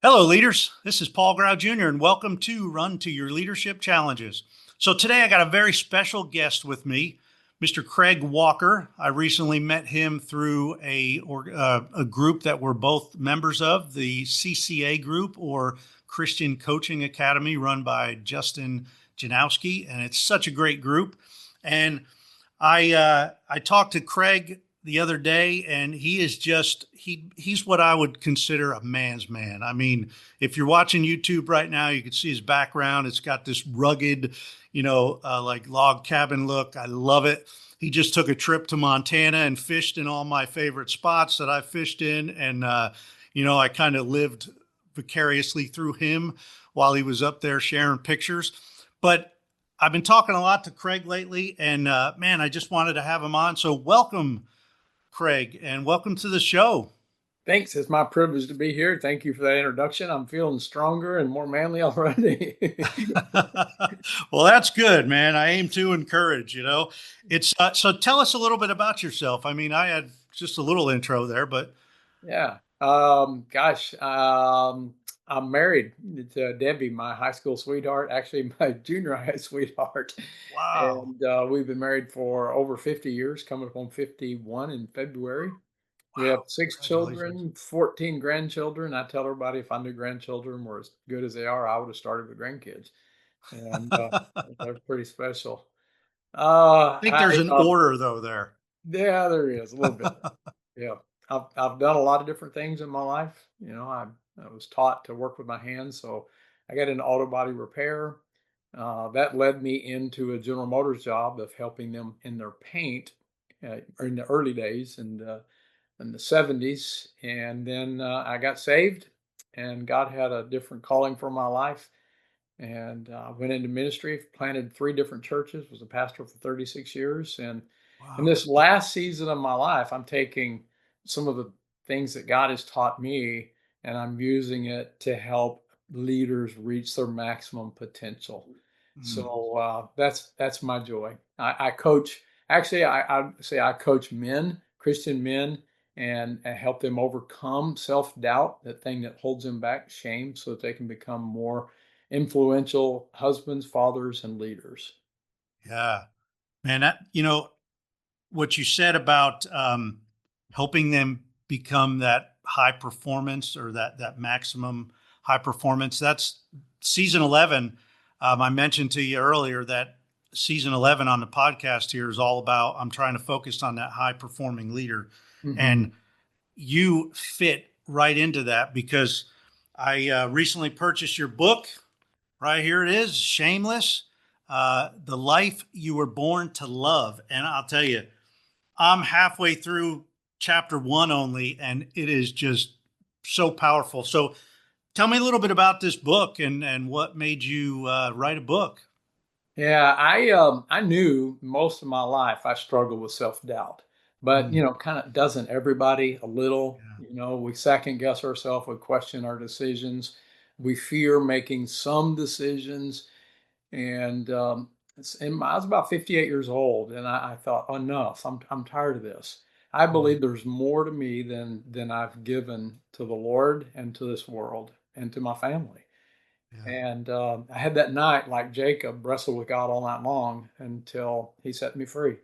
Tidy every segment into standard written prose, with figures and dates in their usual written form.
Hello, leaders. This is Paul Grau Jr., and welcome to Run to Your Leadership Challenges. So, today I got a very special guest with me, Mr. Craig Walker. I recently met him through a group that we're both members of, the CCA group, or Christian Coaching Academy, run by Justin Janowski. And it's such a great group. And I talked to Craig the other day, and he is just he's what I would consider a man's man. I mean, if you're watching YouTube right now, you can see his background. It's got this rugged, like log cabin look. I love it. He just took a trip to Montana and fished in all my favorite spots that I fished in, and I kind of lived vicariously through him while he was up there sharing pictures. But I've been talking a lot to Craig lately, and man, I just wanted to have him on. So, welcome, Craig, and welcome to the show. Thanks. It's my privilege to be here. Thank you for that introduction. I'm feeling stronger and more manly already. Well, that's good, man. I aim to encourage. It's so. Tell us a little bit about yourself. I mean, I had just a little intro there, but Yeah. I'm married to Debbie, my high school sweetheart, actually my junior high sweetheart. wow, And we've been married for over 50 years, coming up on 51 in February. We have wow, six congratulations. children, 14 grandchildren. I tell everybody if I knew grandchildren were as good as they are, I would have started with grandkids. And they're pretty special. I think there's an order though there. Yeah, there is a little bit. Yeah, I've done a lot of different things in my life. I was taught to work with my hands, so I got into auto body repair. That led me into a General Motors job of helping them in their paint in the early days and in the 70s. And then I got saved, and God had a different calling for my life. And went into ministry, planted three different churches, was a pastor for 36 years. And in Wow. this last season of my life, I'm taking some of the things that God has taught me and I'm using it to help leaders reach their maximum potential. Mm, So that's my joy. I coach, actually, I say I coach men, Christian men, and help them overcome self doubt, that thing that holds them back, shame, so that they can become more influential husbands, fathers, and leaders. yeah, man. What you said about helping them become that high performance or that maximum high performance. That's season 11. I mentioned to you earlier that season 11 on the podcast here is all about I'm trying to focus on that high performing leader, Mhm. and you fit right into that because I recently purchased your book. Right here it is, Shameless, the life you were born to love. And I'll tell you, I'm halfway through chapter one only, and it is just so powerful. So, tell me a little bit about this book and what made you write a book. Yeah, I knew most of my life I struggled with self-doubt. But, Mm, kind of doesn't everybody a little, yeah. we second guess ourselves, we question our decisions, we fear making some decisions. And I was about 58 years old, and I thought, enough. I'm tired of this. I Mm, believe there's more to me than I've given to the Lord and to this world and to my family. yeah. And I had that night, like Jacob, wrestled with God all night long until He set me free.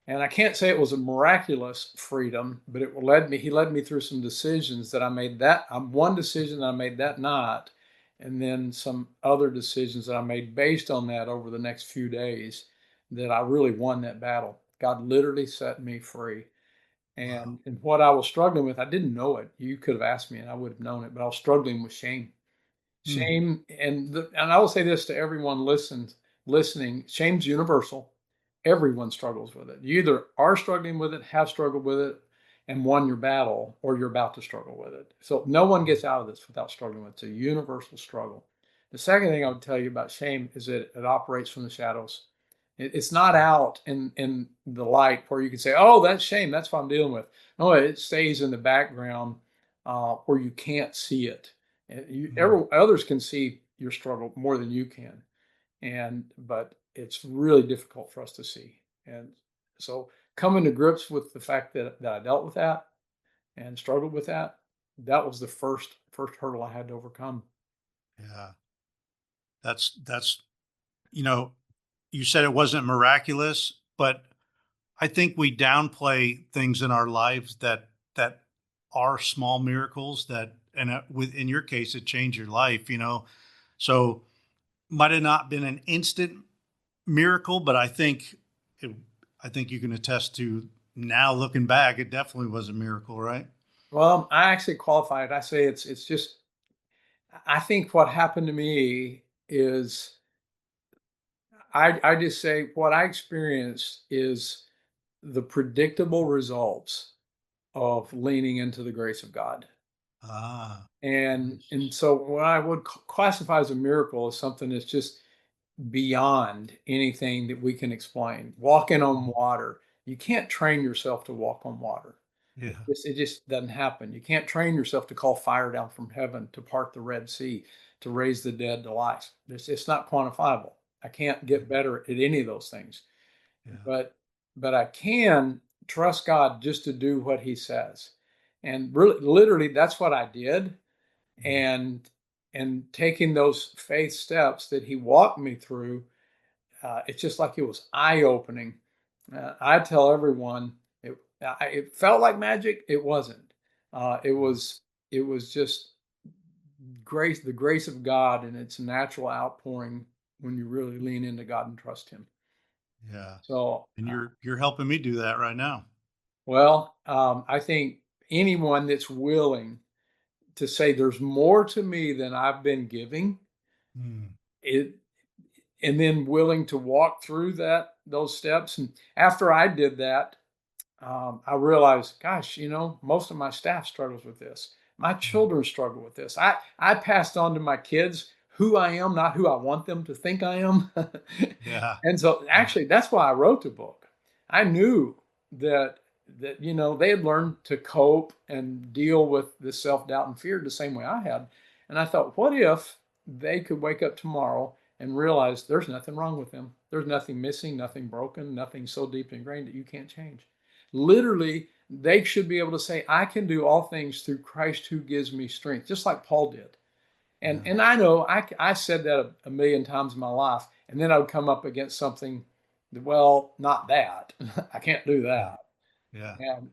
And I can't say it was a miraculous freedom, but it led me. He led me through some decisions that I made. One decision that I made that night, and then some other decisions that I made based on that over the next few days. That I really won that battle. God literally set me free. Wow. And what I was struggling with, I didn't know it. You could have asked me, and I would have known it. But I was struggling with shame. Mm, Shame, and I will say this to everyone listening, shame's universal. Everyone struggles with it. You either are struggling with it, have struggled with it, and won your battle, or you're about to struggle with it. So no one mm, gets out of this without struggling with it. It's a universal struggle. The second thing I would tell you about shame is that it operates from the shadows. It's not mm, out in the light where you can say, "Oh, that's shame. That's what I'm dealing with." No, it stays in the background where you can't see it. mm. Others can see your struggle more than you can, but it's really difficult for us to see. And so, coming to grips with the fact that I dealt with that and struggled with that, that was the first hurdle I had to overcome. Yeah. That's you know, you said it wasn't miraculous, but I think we downplay things in our lives that are small miracles that, and with in your case, it changed your life. So might have not been an instant miracle, but it, I think you can attest to now looking back, it definitely was a miracle, right? Well, I actually qualify it. I say it's just I think what happened to me is I just say what I experienced is the predictable results of leaning into the grace of God. Ah, nice. And so what I would classify as a miracle is something that's just beyond anything that we can explain. Walking on Mhm. water, you can't train yourself to walk on water. Yeah, It just doesn't happen. You can't train yourself to call fire down from heaven, to part the Red Sea, to raise the dead to life. It's not quantifiable. I can't get better at any of those things, yeah, but I can trust God just to do what He says, and really, literally, that's what I did. mhm, And taking those faith steps that He walked me through, it's just like it was eye opening. I tell everyone it felt like magic. It wasn't. It yeah, was just grace, the grace of God, and its natural outpouring when you really lean into God and trust Him. yeah. So, And you're helping me do that right now. well, I think anyone that's willing to say there's more to me than I've been giving, Mm, it and then willing to walk through those steps. And after I did that, I realized, gosh, most of my staff struggles with this. My mm, children struggle with this. I passed on to my kids who I am, not who I want them to think I am. yeah, And so, yeah, actually, that's why I wrote the book. I knew that they had learned to cope and deal with the self doubt and fear the same way I had. And I thought, what if they could wake up tomorrow and realize there's nothing wrong with them? There's nothing missing, nothing broken, nothing so deep ingrained that you can't change. Literally, they should be able to say, I can do all things through Christ who gives me strength, just like Paul did. And yeah, and I know I said that a million times in my life, and then I would come up against something that, well, not that. I can't do yeah, that. yeah, And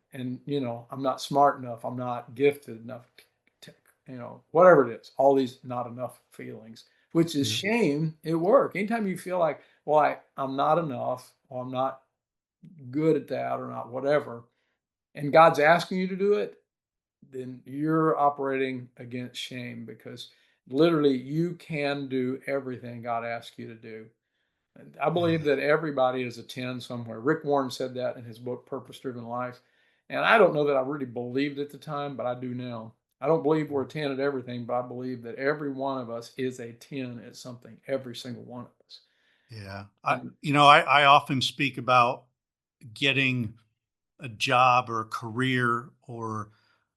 I'm not smart enough, I'm not gifted enough, to, whatever it is, all these not enough feelings, which is yeah, shame at work. Anytime you feel like, well, I'm not enough, or I'm not good at that, or not whatever, and God's asking you to do it, then you're operating against shame, because literally you can do everything God asks you to do. And I yeah, believe that everybody is a 10 somewhere. Rick Warren said that in his book, Purpose Driven Life. And I don't know that I really believed at the time, but I do now. I don't believe we're a 10 at everything, but I believe that every one of us is a 10 at something, every single one of us. yeah. And I often speak about getting a job or a career or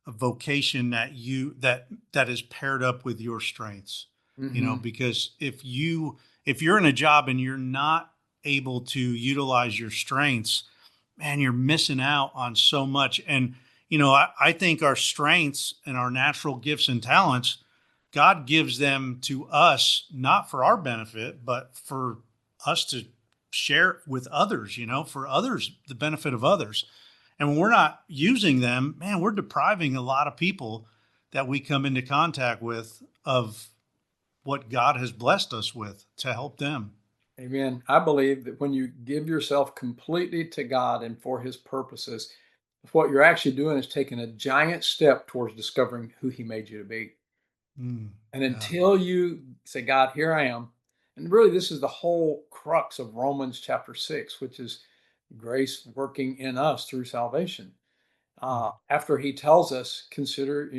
a vocation that is paired up with your strengths. mhm, Because if you're in a job and you're not able to utilize your strengths, man, you're missing out on so much. And I think our strengths and our natural gifts and talents, God gives them to us not for our benefit, but for us to share with others, for others, the benefit of others. And when we're not using them, man, we're depriving a lot of people that we come into contact with of what God has blessed us with to help them. amen. I believe that when you give yourself completely to God and for his purposes, what you're actually doing is taking a giant step towards discovering who he made you to be. Mm, And yeah. until you say, God, here I am. And really, this is the whole crux of Romans chapter 6, which is grace working in us through salvation. Mm, After he tells us, consider,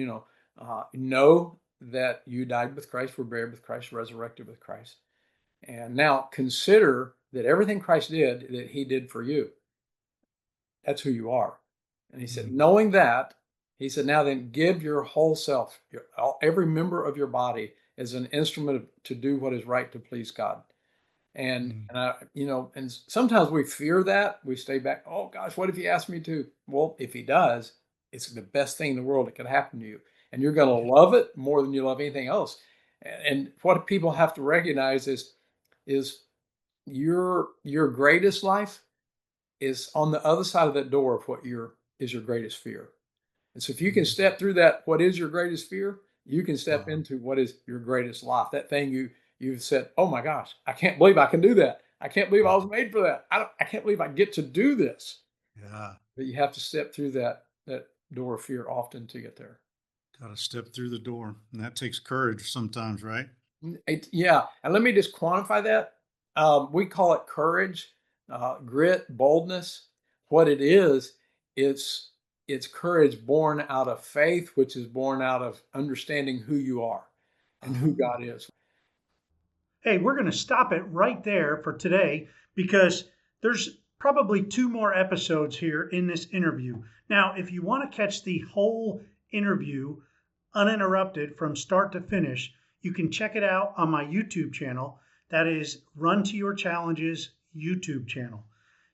know that you died with Christ, were buried with Christ, resurrected with Christ. And now consider that everything Christ did, that he did for you. That's who you are. And he said, mm, knowing that, he said, now then give your whole self, every member of your body as an instrument to do what is right to please God. mm, And sometimes we fear that. We stay back. Oh gosh, what if he asked me to? Well, if he does, it's the best thing in the world that could happen to you. and you're going to love it more than you love anything else. And what people have to recognize is your greatest life is on the other side of that door of what your greatest fear. And so if you can Mhm. step through that, what is your greatest fear, you can step Wow. into what is your greatest life. That thing you've said, oh my gosh, I can't believe I can do that. I can't believe I was Wow. made for that. I can't believe I get to do this. Yeah. But you have to step through that door of fear often to get there. Got to step through the door. And that takes courage sometimes, right? Yeah, and let me just quantify that. We call it courage, grit, boldness. What it is, it's it's courage born out of faith, which is born out of understanding who you are and who Oh. God is. Hey, we're going to stop it right there for today because there's probably two more episodes here in this interview. Now, if you want to catch the whole interview uninterrupted from start to finish, you can check it out on my YouTube channel. That is Run to Your Challenges YouTube channel.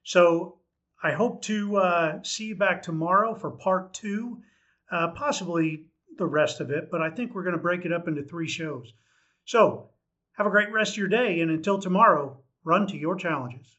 So I hope to see you back tomorrow for part two, possibly the rest of it, but I think we're going to break it up into three shows. So have a great rest of your day, and until tomorrow, run to your challenges.